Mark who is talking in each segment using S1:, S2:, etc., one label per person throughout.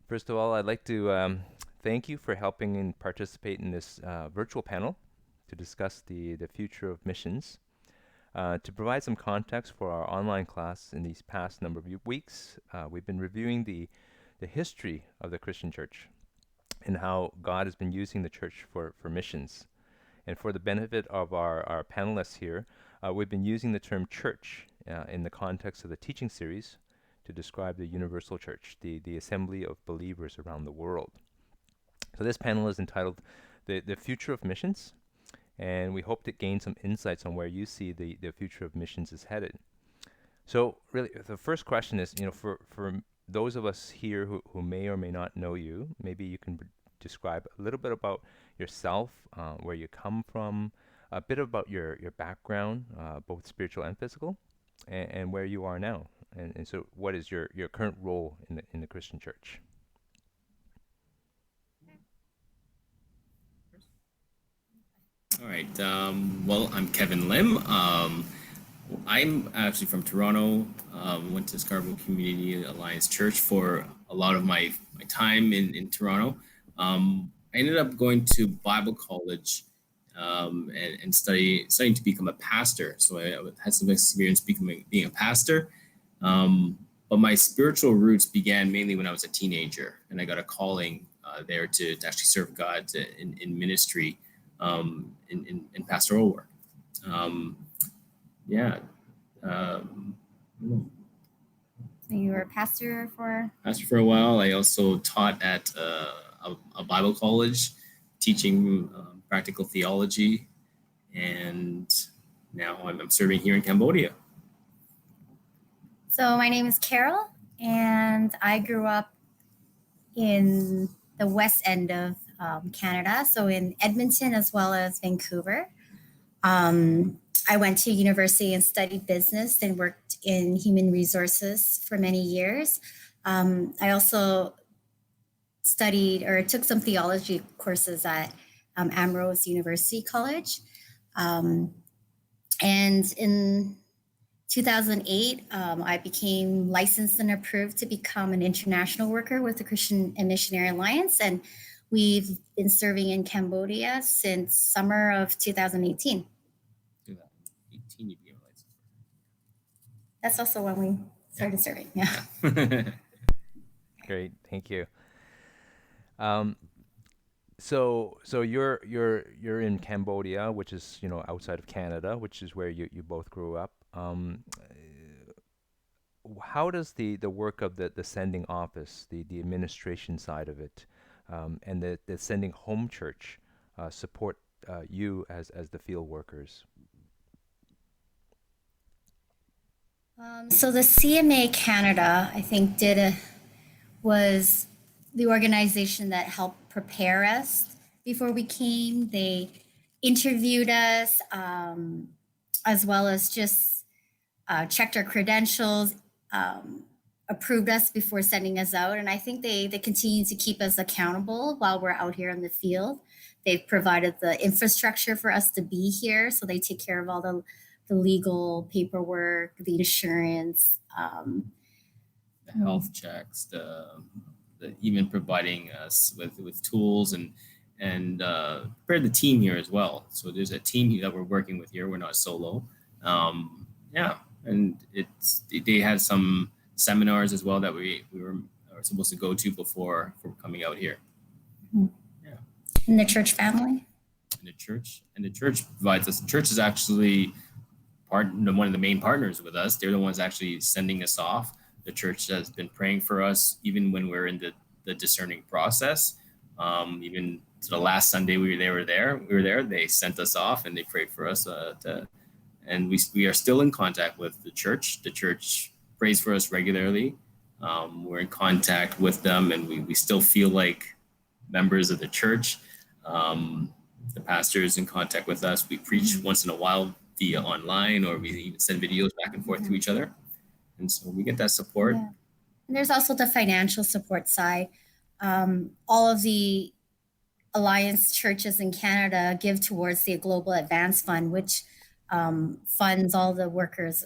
S1: First of all, I'd like to thank you for helping and participate in this virtual panel to discuss the future of missions. To provide some context for our online class in these past number of weeks, we've been reviewing the history of the Christian church and how God has been using the church for missions. And for the benefit of our panelists here, we've been using the term church in the context of the teaching series to describe the universal church, the assembly of believers around the world. So this panel is entitled The Future of Missions, and we hope to gain some insights on where you see the future of missions is headed. So really, the first question is, for those of us here who may or may not know you, maybe you can describe a little bit about yourself, where you come from, a bit about your background, both spiritual and physical, and where you are now. And so what is your current role in the Christian church?
S2: All right. Well, I'm Kevin Lim. I'm actually from Toronto. Went to Scarborough Community Alliance Church for a lot of my time in Toronto. I ended up going to Bible college and studying to become a pastor. So I had some experience being a pastor. But my spiritual roots began mainly when I was a teenager, and I got a calling there to actually serve God in ministry in pastoral work. Um, yeah. Um,
S3: So you were a pastor for?
S2: Pastor for a while. I also taught at a Bible college, teaching practical theology, and now I'm serving here in Cambodia.
S3: So my name is Carol, and I grew up in the west end of Canada, so in Edmonton as well as Vancouver. I went to university and studied business and worked in human resources for many years. I also studied or took some theology courses at Ambrose University College. And in 2008, I became licensed and approved to become an international worker with the Christian and Missionary Alliance. And we've been serving in Cambodia since summer of 2018.
S2: 2018, you became a licensed
S3: That's also when we started serving. Yeah.
S2: worker.
S1: Great, thank you. Um, so you're in Cambodia, which is outside of Canada, which is where you both grew up. How does the work of the sending office, the administration side of it, and the sending home church support you as the field workers?
S3: So the CMA Canada, I think, was the organization that helped prepare us before we came. They interviewed us, as well as just checked our credentials, approved us before sending us out. And I think they continue to keep us accountable while we're out here in the field. They've provided the infrastructure for us to be here. So they take care of all the legal paperwork, the insurance.
S2: The health checks, the even providing us with tools and prepare the team here as well. So there's a team that we're working with here. We're not solo. Yeah, and they had some seminars as well that we were supposed to go to before coming out here. Yeah.
S3: In the church family.
S2: The church provides us. The church is actually one of the main partners with us. They're the ones actually sending us off. The church has been praying for us even when we're in the discerning process. Even to the last Sunday we were there. They sent us off and they prayed for us. And we are still in contact with the church. The church prays for us regularly. We're in contact with them, and we still feel like members of the church. The pastor is in contact with us. We preach once in a while via online, or we even send videos back and forth to each other. And so we get that support.
S3: Yeah. And there's also the financial support side. All of the Alliance churches in Canada give towards the Global Advance Fund, which funds all the workers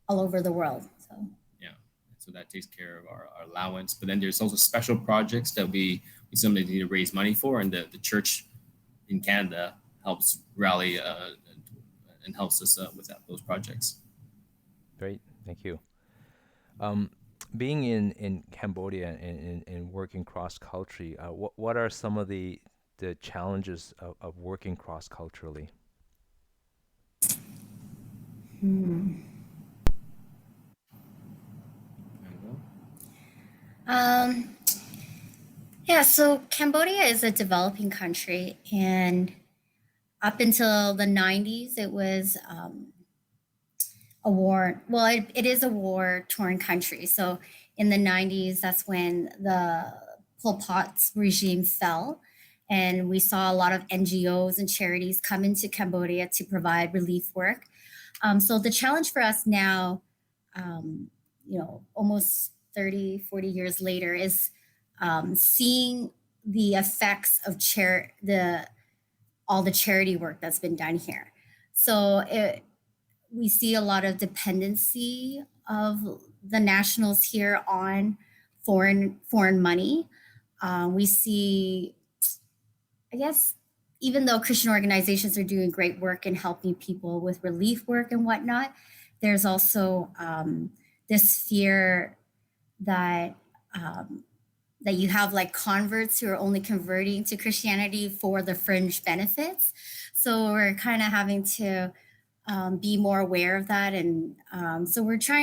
S3: all over the world. So
S2: Yeah, So that takes care of our allowance. But then there's also special projects that we sometimes need to raise money for, and the church in Canada helps rally and helps us with those projects.
S1: Great, thank you. Um, Being in Cambodia and working cross culturally, what are some of the challenges of working cross culturally?
S3: Hmm. Um, yeah, so Cambodia is a developing country, and up until the 90s, it was a war. Well, it is a war torn country. So in the 90s, that's when the Pol Pot's regime fell. And we saw a lot of NGOs and charities come into Cambodia to provide relief work. So the challenge for us now, um, almost 30, 40 years later, is seeing the effects of all the charity work that's been done here. So we see a lot of dependency of the nationals here on foreign money. We see, I guess, even though Christian organizations are doing great work in helping people with relief work and whatnot, there's also this fear that that you have like converts who are only converting to Christianity for the fringe benefits. So we're kind of having to be more aware of that, and so we're just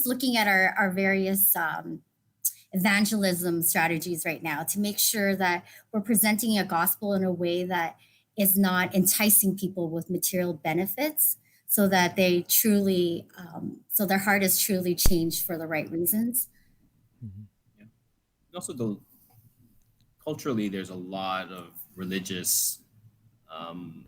S3: looking at our various evangelism strategies right now to make sure that we're presenting a gospel in a way that is not enticing people with material benefits, so that so their heart is truly changed for the right reasons.
S1: Mhm.
S2: Yeah. And also, culturally, there's a lot of religious um,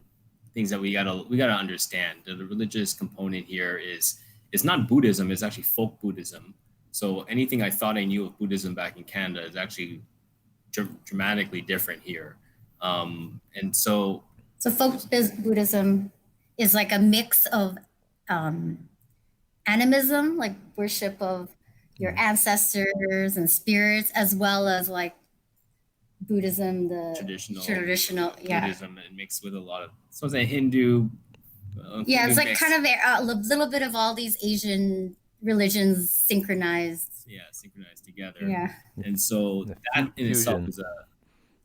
S2: things that we gotta understand. The religious component here is it's not Buddhism; it's actually folk Buddhism. So anything I thought I knew of Buddhism back in Canada is actually dramatically different here. And so,
S3: So Buddhism is like a mix of um, animism, like worship of your
S1: Mm.
S3: ancestors and spirits, as well as like Buddhism, the
S2: traditional
S3: traditional, yeah.
S2: Buddhism and mixed with a lot of so it's a Hindu,
S3: Yeah, it's
S2: Hindu
S3: like kind
S2: mix.
S3: of a little bit of all these Asian religions synchronized.
S2: Yeah, synchronized together.
S3: Yeah.
S1: The,
S2: And so
S1: the
S2: that in itself
S1: fusion.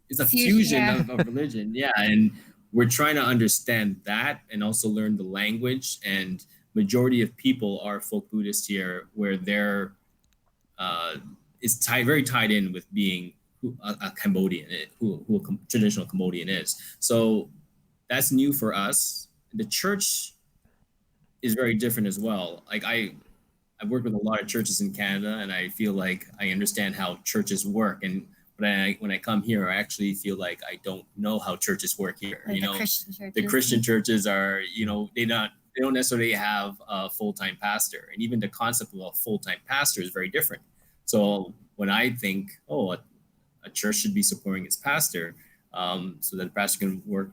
S2: is a
S3: Fusion,
S2: fusion
S3: yeah.
S2: of religion. Yeah, and we're trying to understand that and also learn the language. And majority of people are folk Buddhists here, where they're uh, is very tied in with being who a Cambodian, who a traditional Cambodian is. So that's new for us. The church is very different as well. Like I've worked with a lot of churches in Canada, and I feel like I understand how churches work. And when I come here, I actually feel like I don't know how churches work here.
S3: Like the Christian
S2: The
S3: churches.
S2: Christian churches are, they don't necessarily have a full time pastor, and even the concept of a full time pastor is very different. So when I think, oh, a church should be supporting its pastor, so that the pastor can work,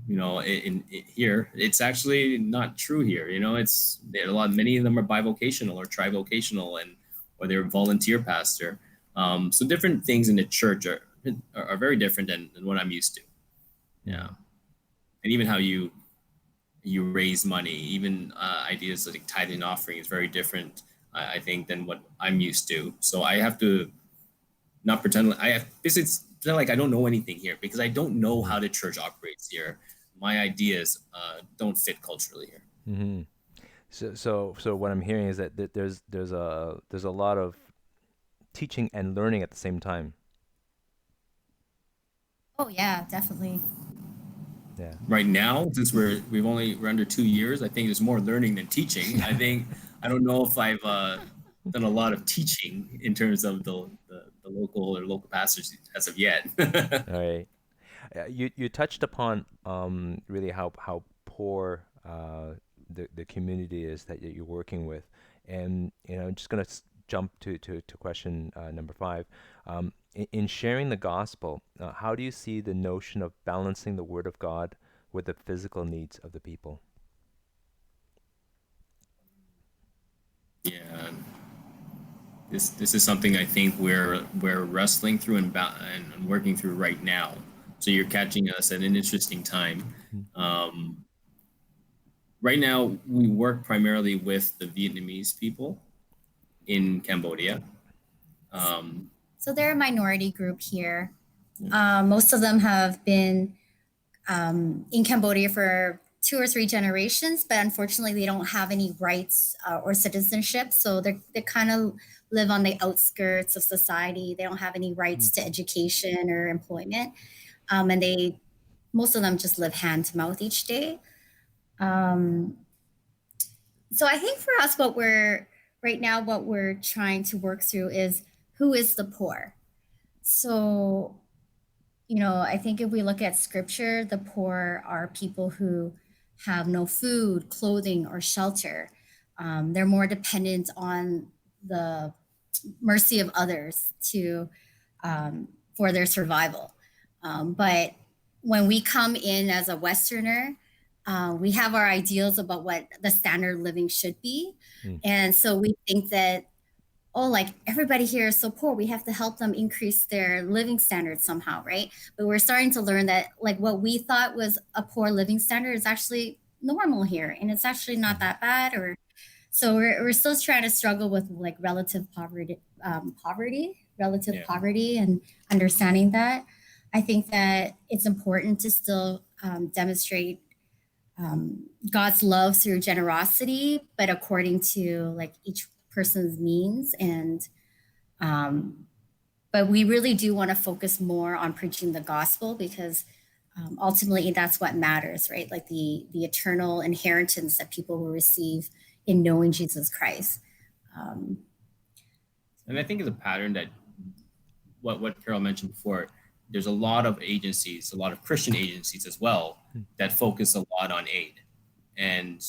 S2: in here, it's actually not true here. It's many of them are bivocational or trivocational, and or they're volunteer pastor. So different things in the church are very different than what I'm used to. Yeah, and even how you raise money, even ideas like tithing and offering is very different, I think, than what I'm used to. So I have to not pretend like basically pretend like I don't know anything here, because I don't know
S1: Mm.
S2: how the church operates here. My ideas don't fit culturally here.
S1: Mm-hmm. So what I'm hearing is that there's a lot of teaching and learning at the same time.
S3: Oh yeah, definitely.
S1: Yeah.
S2: Right now, since we're under 2 years, I think there's more learning than teaching. I don't know if I've done a lot of teaching in terms of the local pastors as of yet.
S1: All right. You touched upon really how poor the community is that you're working with, and I'm just gonna jump to question number 5. In sharing the gospel, how do you see the notion of balancing the word of God with the physical needs of the people?
S2: Yeah, this is something I think we're wrestling through and working through right now. So you're catching us at an interesting time.
S1: Mm.
S2: Um, right now, we work primarily with the Vietnamese people in Cambodia. Um,
S3: So they're a minority group here. Most of them have been in Cambodia for 2 or 3 generations, but unfortunately, they don't have any rights or citizenship. So they kind of live on the outskirts of society. They don't have any rights
S1: Mm.
S3: to education or employment, and most of them just live hand to mouth each day. Um, so I think for us, what we're trying to work through is who is the poor. So I think if we look at scripture, the poor are people who have no food, clothing, or shelter. They're more dependent on the mercy of others for their survival. But when we come in as a Westerner, we have our ideals about what the standard of living should be.
S1: Mm.
S3: And so we think that, oh, like everybody here is so poor, we have to help them increase their living standards somehow, right? But we're starting to learn that like what we thought was a poor living standard is actually normal here, and it's actually not that bad. Or so we're still trying to struggle with like relative
S2: yeah.
S3: poverty, and understanding that. I think that it's important to still demonstrate God's love through generosity, but according to like each person's means. And but we really do want to focus more on preaching the gospel, because ultimately that's what matters, right? Like the eternal inheritance that people will receive in knowing Jesus Christ.
S2: And I think it's a pattern that what Carol mentioned before. There's a lot of agencies, a lot of Christian agencies as well, that focus a lot on aid, and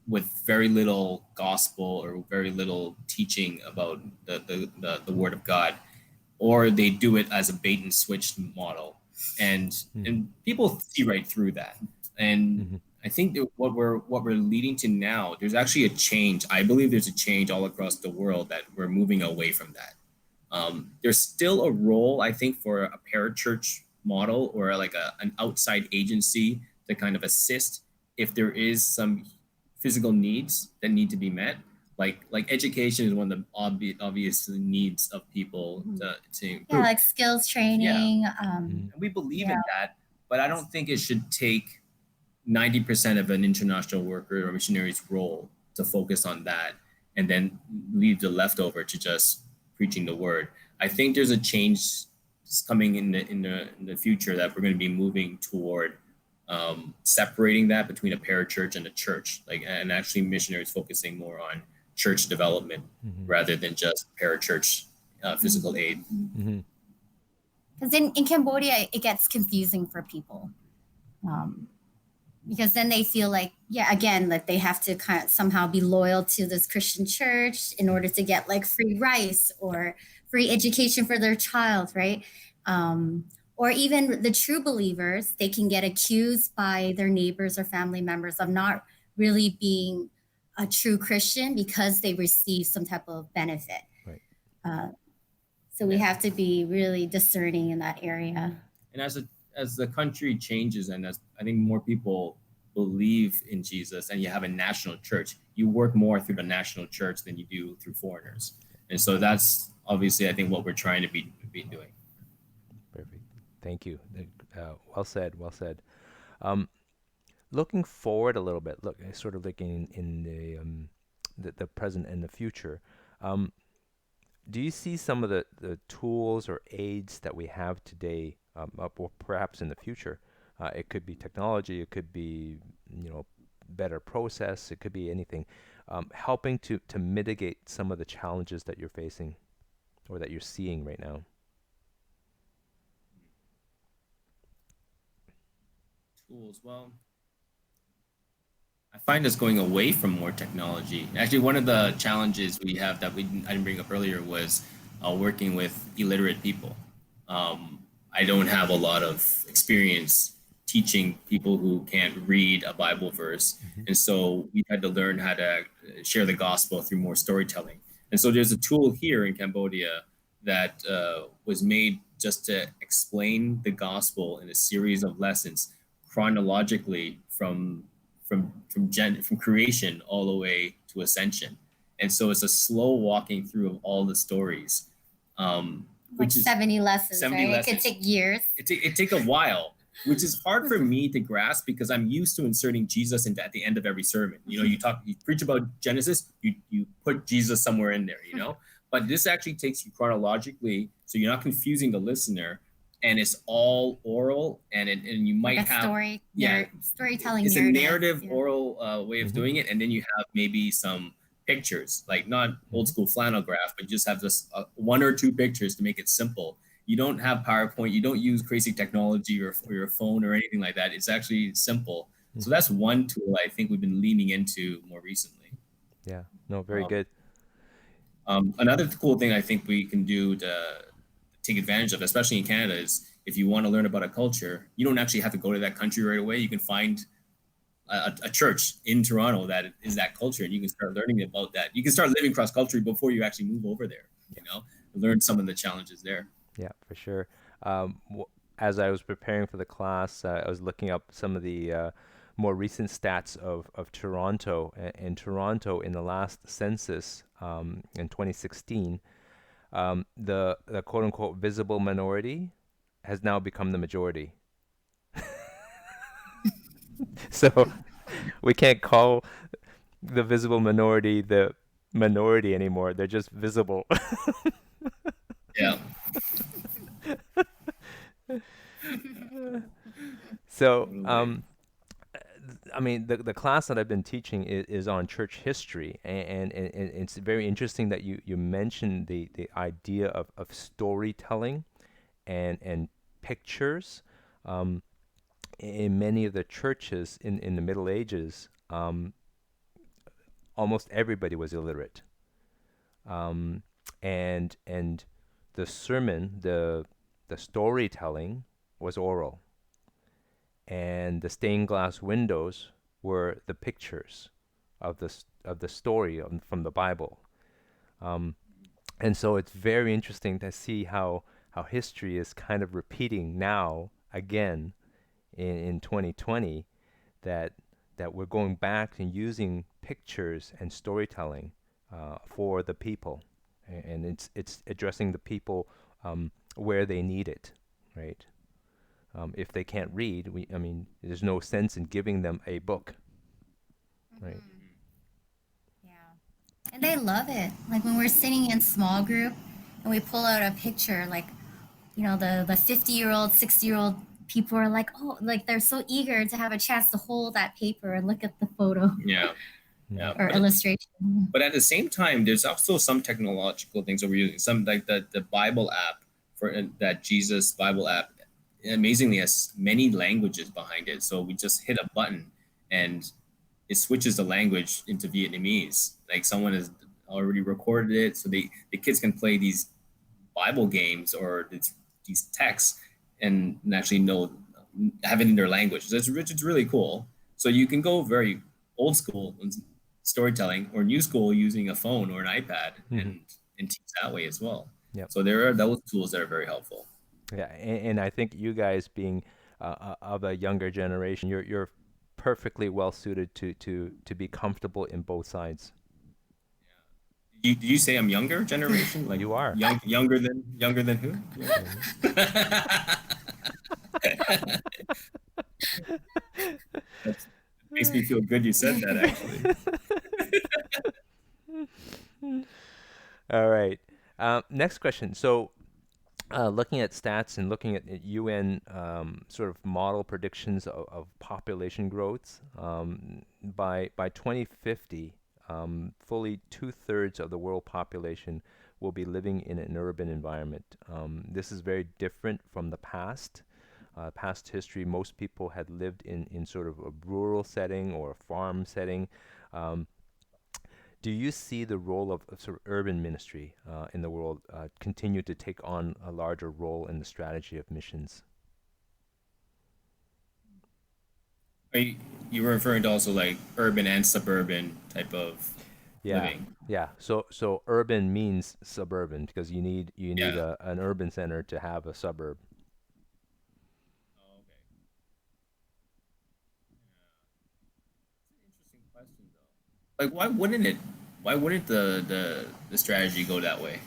S2: with very little gospel or very little teaching about the word of God, or they do it as a bait and switch model, and people see right through that. And
S1: Mhm.
S2: I think that what we're leading to now, there's actually a change. I believe there's a change all across the world that we're moving away from that. There's still a role, I think, for a parachurch model or like an outside agency to kind of assist if there is some physical needs that need to be met. Like education is one of the obvious needs of people to
S3: Yeah,
S2: improve.
S3: like skills
S2: Yeah,
S3: training.
S1: Mhm.
S2: and we believe
S3: Yeah.
S2: in that, but I don't think it should take 90% of an international worker or missionary's role to focus on that and then leave the leftover to just preaching the word. I think there's a change coming in the future that we're going to be moving toward separating that between a parachurch and a church, like, and actually missionaries focusing more on church development
S1: Mhm.
S2: rather than just parachurch physical aid.
S1: Mhm.
S3: Because in Cambodia, it gets confusing for people. Because then they feel like, yeah, again, like they have to kind of somehow be loyal to this Christian church in order to get like free rice or free education for their child, right? Or even the true believers, they can get accused by their neighbors or family members of not really being a true Christian because they receive some type of benefit.
S1: Right.
S3: So we
S2: Yeah.
S3: have to be really discerning in that area.
S2: And as the country changes and as I think more people believe in Jesus and you have a national church, you work more through the national church than you do through foreigners. And so that's obviously I think what we're trying to be doing.
S1: Perfect. Thank you. Well said. Well said. Um, Looking forward a little bit, sort of looking in the present and the future. Um, do you see some of the tools or aids that we have today, or perhaps in the future? It could be technology, it could be better process, it could be anything, helping to mitigate some of the challenges that you're facing or that you're seeing right now.
S2: Tools. Well, I find us going away from more technology. Actually, one of the challenges we have that I didn't bring up earlier was working with illiterate people. I don't have a lot of experience teaching people who can't read a Bible verse,
S1: Mhm.
S2: and so we had to learn how to share the gospel through more storytelling. And so there's a tool here in Cambodia that was made just to explain the gospel in a series of lessons chronologically from creation all the way to ascension. And so it's a slow walking through of all the stories,
S3: Like
S2: which is
S3: 70 lessons,
S2: 70
S3: right? It
S2: lessons.
S3: could take years.
S2: It take a while, which is hard for me to grasp because I'm used to inserting Jesus into at the end of every sermon. You know, you preach about Genesis, you put Jesus somewhere in there, you know. But this actually takes you chronologically, so you're not confusing the listener, and it's all oral, and you might
S3: Like a
S2: have
S3: story,
S2: yeah,
S3: storytelling
S2: it's a
S3: narrative.
S2: narrative
S3: Yeah.
S2: oral way of doing it, and then you have maybe some pictures, like not old school flannel graph, but just have this one or two pictures to make it simple. You don't have PowerPoint, you don't use crazy technology or your phone or anything like that. It's actually simple. So that's one tool I think we've been leaning into more recently.
S1: Yeah. No, very
S2: Um,
S1: good.
S2: Another cool thing I think we can do to take advantage of, especially in Canada, is if you want to learn about a culture, you don't actually have to go to that country right away. You can find a church in Toronto that is that culture, and you can start learning about that. You can start living cross culturally before you actually move over there. You know, learn some of the challenges there.
S1: Yeah, for sure. As I was preparing for the class, I was looking up some of the more recent stats of Toronto. In Toronto, in the last census in 2016, the quote unquote visible minority has now become the majority. So we can't call the visible minority the minority anymore. They're just visible.
S2: Yeah.
S1: So,
S2: Totally.
S1: I mean, the class that I've been teaching is on church history, and it's very interesting that you mentioned the idea of storytelling and pictures. Um, in many of the churches in the Middle Ages, almost everybody was illiterate, um, and the sermon, the storytelling was oral, and the stained glass windows were the pictures of the story from the Bible. Um, and so it's very interesting to see how history is kind of repeating now again in 2020, that we're going back and using pictures and storytelling for the people, and it's addressing the people where they need it, right? If they can't read, I mean, there's no sense in giving them a book, right?
S3: Yeah. And they love it. Like when we're sitting in small group and we pull out a picture, like, the 50-year-old, 60-year-old people are like, oh, like they're so eager to have a chance to hold that paper and look at the photo
S2: Yeah.
S1: Mhm.
S2: Yeah.
S3: or illustration.
S2: But at the same time, there's also some technological things that we're using. Some like the Bible app for that Jesus Bible app, amazingly has many languages behind it. So we just hit a button and it switches the language into Vietnamese. Like someone has already recorded it, so the kids can play these Bible games or these texts and actually have it in their language. So it's really cool. So you can go very old school storytelling or new school using a phone or an iPad and teach that way as well.
S1: Yep.
S2: So there are those tools that are very helpful.
S1: Yeah, and I think you guys being of a younger generation, you're perfectly well suited to be comfortable in both sides.
S2: Did you say I'm younger generation? Like
S1: You are.
S2: younger than who? That makes me feel good you said that actually.
S1: All right. Next question. So, looking at stats and looking at UN sort of model predictions of population growth, by 2050, fully two-thirds of the world population will be living in an urban environment. This is very different from the past. Past history, most people had lived in sort of a rural setting or a farm setting. Um, do you see the role of sort of urban ministry in the world continue to take on a larger role in the strategy of missions?
S2: Are you were referring to also like urban and suburban type of
S1: Yeah.
S2: living.
S1: Yeah. So urban means suburban because you need
S2: Yeah.
S1: an urban center to have a suburb.
S2: Oh, okay. Yeah. It's an interesting question though. Like, why wouldn't it? Why wouldn't the strategy go that way?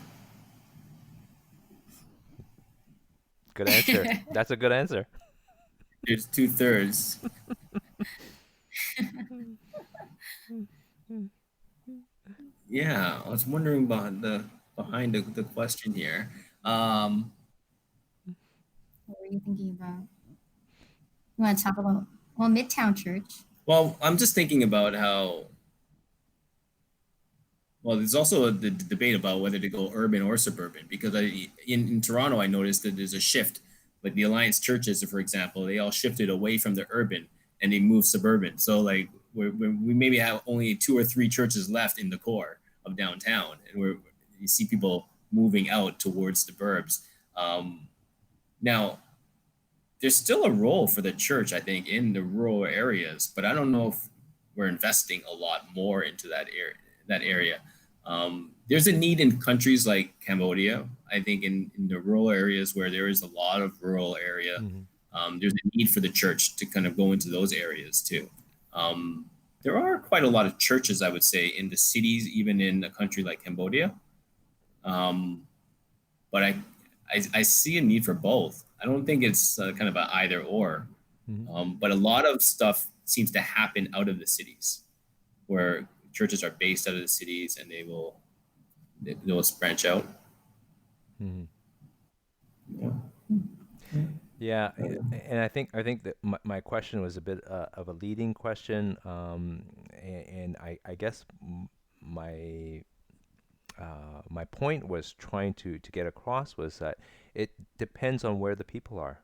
S1: Good answer. That's a good answer.
S2: There's 2/3. Yeah, I was wondering behind the question here. Um,
S3: What were you thinking about? You want to talk about, well, Midtown Church?
S2: well, I'm just thinking about how well there's also the debate about whether to go urban or suburban because in Toronto I noticed that there's a shift. Like the Alliance churches, for example, they all shifted away from the urban and they moved suburban. So like we maybe have only two or three churches left in the core of downtown, and you see people moving out towards the burbs. Um, Now, there's still a role for the church, I think, in the rural areas, but I don't know if we're investing a lot more into that area. There's a need in countries like Cambodia. I think in the rural areas where there is a lot of rural area,
S1: Hmm.
S2: there's a need for the church to kind of go into those areas too. Um, there are quite a lot of churches, I would say, in the cities, even in a country like Cambodia. Um, but I see a need for both. I don't think it's kind of a either or.
S1: Hmm.
S2: But a lot of stuff seems to happen out of the cities, where churches are based out of the cities, and they will branch out.
S1: Hmm.
S2: Yeah.
S1: Yeah, and I think that my question was a bit of a leading question, and I guess my my point was trying to get across was that it depends on where the people are.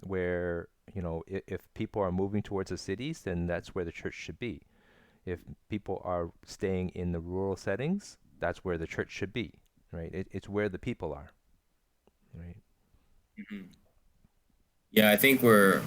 S1: Where if people are moving towards the cities, then that's where the church should be. If people are staying in the rural settings, that's where the church should be, right? It's where the people are, right?
S2: Mhm. Yeah, I think we're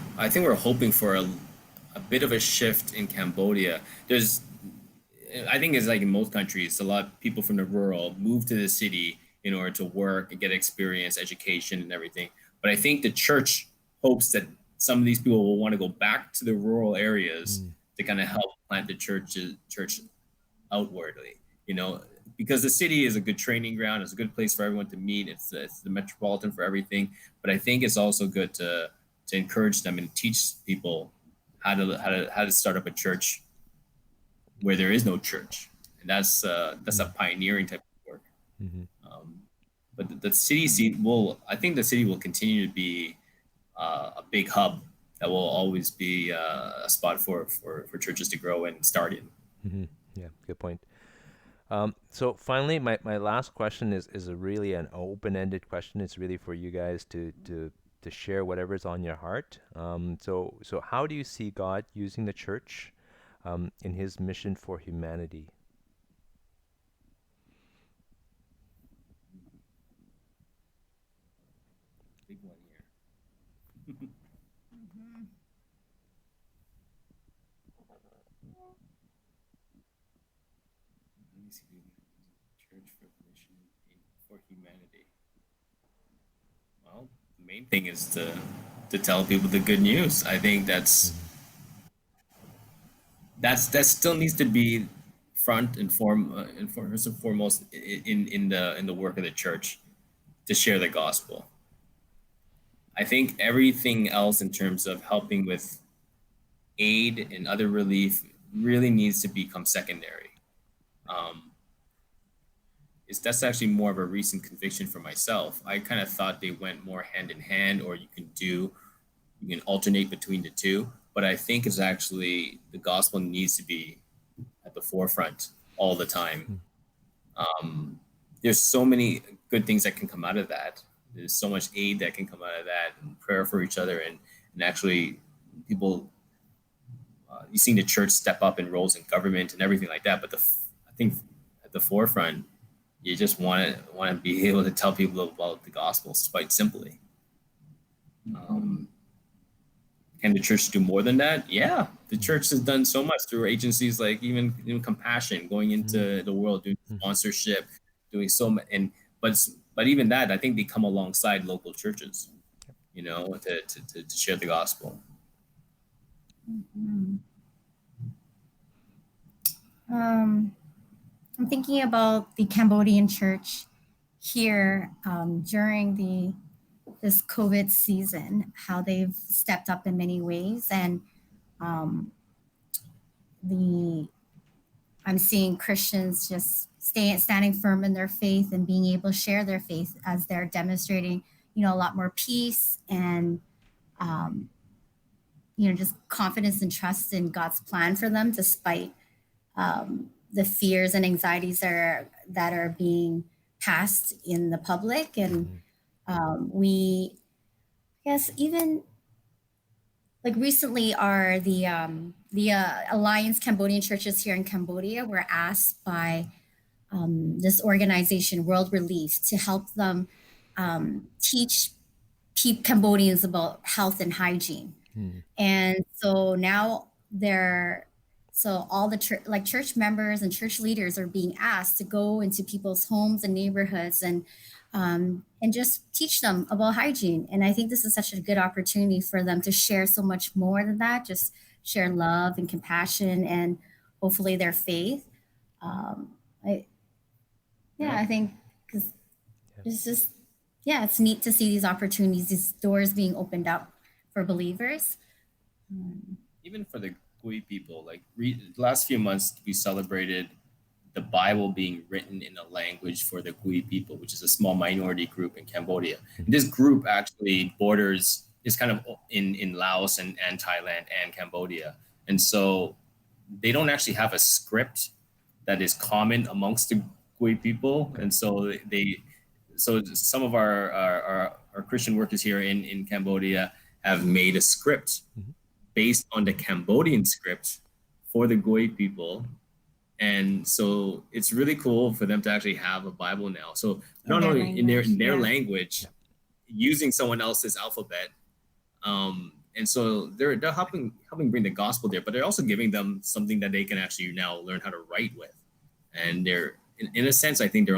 S2: hoping for a bit of a shift in Cambodia. I think it's like in most countries, a lot of people from the rural move to the city in order to work and get experience, education, and everything. But I think the church hopes that some of these people will want to go back to the rural areas
S1: Mm.
S2: to kind of help plant the church outwardly. You know, because the city is a good training ground, it's a good place for everyone to meet. It's the metropolitan for everything. But I think it's also good to encourage them and teach people how to start up a church where there is no church, and that's a
S1: Mm.
S2: pioneering type of work.
S1: Hmm.
S2: Um, but the city seat will, I think, the city will continue to be a big hub that will always be a spot for churches to grow and start in.
S1: Hmm. Yeah, good point. So finally, my last question is a really an open-ended question. It's really for you guys to share whatever's on your heart. So how do you see God using the church in His mission for humanity?
S2: Big one here.
S3: Mhm.
S2: Let me see. Church for mission for humanity. Well, the main thing is to tell people the good news. I think
S1: Hmm.
S2: that still needs to be front and first and foremost in the work of the church to share the gospel. I think everything else in terms of helping with aid and other relief really needs to become secondary. Um, that's actually more of a recent conviction for myself. I kind of thought they went more hand in hand, or you can alternate between the two. But I think it's actually the gospel needs to be at the forefront all the time. Um, there's so many good things that can come out of that. There's so much aid that can come out of that, and prayer for each other, and actually people. You've seen the church step up in roles in government and everything like that. But I think at the forefront, you just want to be able to tell people about the gospel quite simply. Um, can the church do more than that? Yeah, the church has done so much through agencies like even Compassion, going into the world, doing sponsorship, doing so much. And but even that, I think they come alongside local churches, to share the gospel.
S3: Mhm. I'm thinking about the Cambodian church here during this COVID season, how they've stepped up in many ways, and um, the I'm seeing Christians just standing firm in their faith and being able to share their faith as they're demonstrating, a lot more peace and um, just confidence and trust in God's plan for them, despite the fears and anxieties that are being passed in the public. And we, yes, even like recently, are the Alliance Cambodian Churches here in Cambodia were asked by this organization, World Relief, to help them teach Cambodians about health and hygiene.
S1: Mm.
S3: And so now so all the church members and church leaders are being asked to go into people's homes and neighborhoods and just teach them about hygiene. And I think this is such a good opportunity for them to share so much more than that, just share love and compassion and hopefully their faith. Um, I, yeah, I think because it's just, yeah, it's neat to see these opportunities, these doors being opened up for believers.
S2: Even for the Gui people, like the last few months, we celebrated the Bible being written in a language for the Gui people, which is a small minority group in Cambodia. And this group actually is kind of in Laos and Thailand and Cambodia. And so they don't actually have a script that is common amongst the Gui people. And so so some of our Christian workers here in Cambodia have made a script based on the Cambodian script for the Gui people. And so it's really cool for them to actually have a Bible now. So not only in their language, using someone else's alphabet. And so they're helping bring the gospel there, but they're also giving them something that they can actually now learn how to write with. And they're in a sense, I think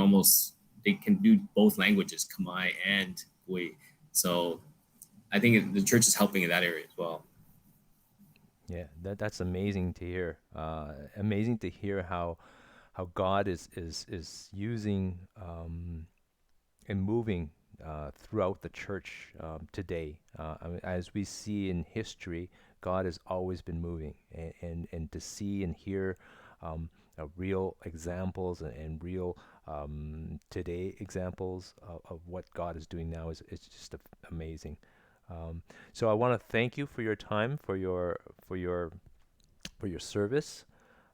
S2: they can do both languages, Khmer and Gui. So I think the church is helping in that area as well.
S1: Yeah, that's amazing to hear. Amazing to hear how God is using and moving throughout the church today. I mean, as we see in history, God has always been moving, and to see and hear real examples and real today examples of what God is doing now is just amazing. So I want to thank you for your time, for your service,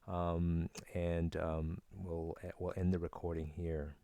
S1: and we'll end the recording here.